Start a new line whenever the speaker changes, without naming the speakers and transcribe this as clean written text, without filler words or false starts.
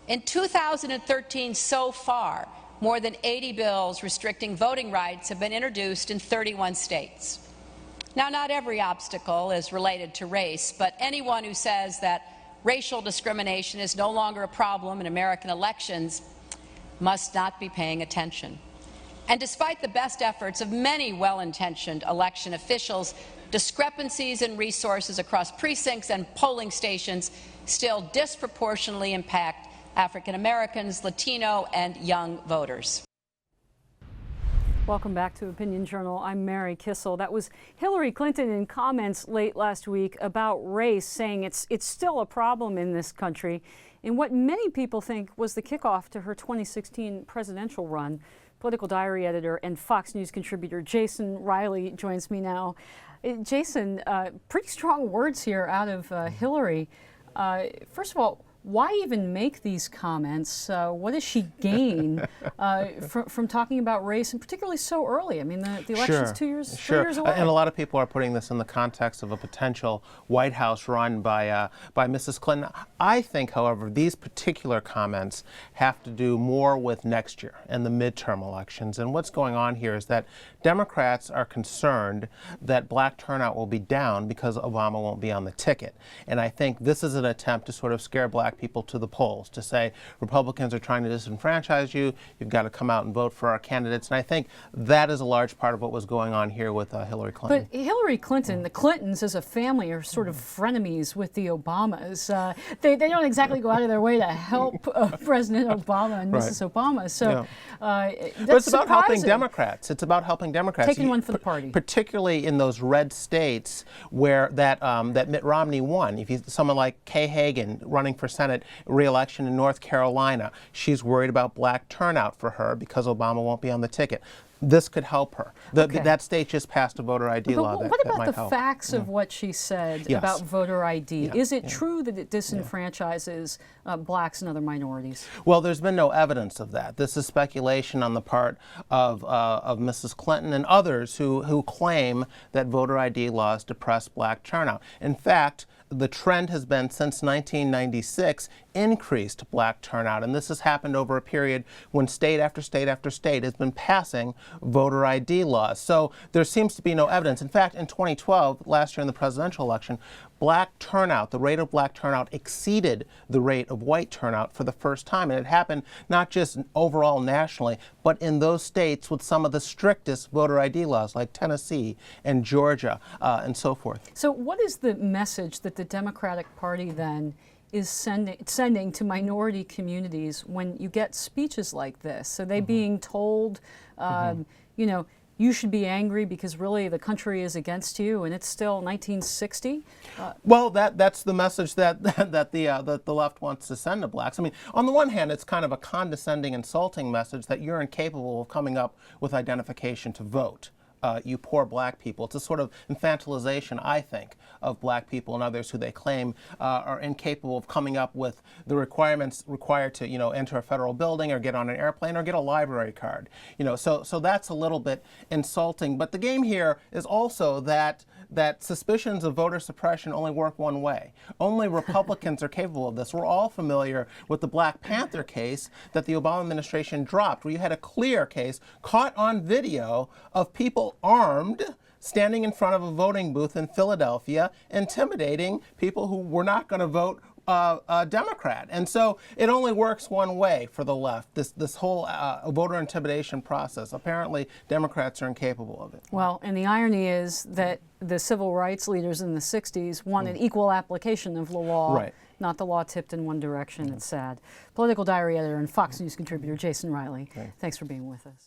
In 2013 so far, more than 80 bills restricting voting rights have been introduced in 31 states. Now, not every obstacle is related to race, but anyone who says that racial discrimination is no longer a problem in American elections must not be paying attention. And despite the best efforts of many well-intentioned election officials, discrepancies in resources across precincts and polling stations still disproportionately impact African Americans, Latino, and young voters.
Welcome back to Opinion Journal. I'm Mary Kissel. That was Hillary Clinton in comments late last week about race, saying it's still a problem in this country in what many people think was the kickoff to her 2016 presidential run. Political Diary editor and Fox News contributor Jason Riley joins me now. Jason, pretty strong words here out of Hillary. First of all, why even make these comments? What does she gain from talking about race, and particularly so early? I mean, the election's 2 years, 3 years away.
And a lot of people are putting this in the context of a potential White House run by Mrs. Clinton. I think, however, these particular comments have to do more with next year and the midterm elections. And what's going on here is that Democrats are concerned that black turnout will be down because Obama won't be on the ticket. And I think this is an attempt to sort of scare black people to the polls, to say Republicans are trying to disenfranchise you, you've got to come out and vote for our candidates. And I think that is a large part of what was going on here with Hillary Clinton.
But Hillary Clinton, the Clintons as a family are sort of frenemies with the Obamas. They don't exactly go out of their way to help President Obama and Mrs. Obama. So
but
that's
it's about
surprising.
helping Democrats. It's about helping Democrats.
Taking one for the party.
Particularly in those red states where that Mitt Romney won. If you someone like Kay Hagan running for Senate re-election in North Carolina, she's worried about black turnout for her because Obama won't be on the ticket. This could help her. That state just passed a voter ID law that
what about
might
the
help.
facts of what she said about voter ID? Is it true that it disenfranchises blacks and other minorities?
Well, there's been no evidence of that. This is speculation on the part of Mrs. Clinton and others who claim that voter ID laws depress black turnout. In fact, the trend has been since 1996 increased black turnout, and this has happened over a period when state after state after state has been passing voter ID laws. So there seems to be no evidence. In fact, in 2012, last year in the presidential election, black turnout, the rate of black turnout exceeded the rate of white turnout for the first time. And it happened not just overall nationally, but in those states with some of the strictest voter ID laws, like Tennessee and Georgia and so forth.
So what is the message that the Democratic Party then is sending to minority communities when you get speeches like this? Are they being told, you know, you should be angry because really the country is against you and it's still 1960?
Well, that's the message that the left wants to send to blacks. I mean, on the one hand, it's kind of a condescending, insulting message that you're incapable of coming up with identification to vote. You poor black people. It's a sort of infantilization, I think, of black people and others who they claim are incapable of coming up with the requirements required to, you know, enter a federal building or get on an airplane or get a library card. You know, so that's a little bit insulting. But the game here is also that suspicions of voter suppression only work one way. Only Republicans are capable of this. We're all familiar with the Black Panther case that the Obama administration dropped, where you had a clear case caught on video of people armed standing in front of a voting booth in Philadelphia, intimidating people who were not going to vote Democrat. And so it only works one way for the left, this whole voter intimidation process. Apparently, Democrats are incapable of it.
Well, and the irony is that the civil rights leaders in the 60s wanted equal application of the law, not the law tipped in one direction. It's sad. Political Diary editor and Fox News contributor Jason Riley, thanks for being with us.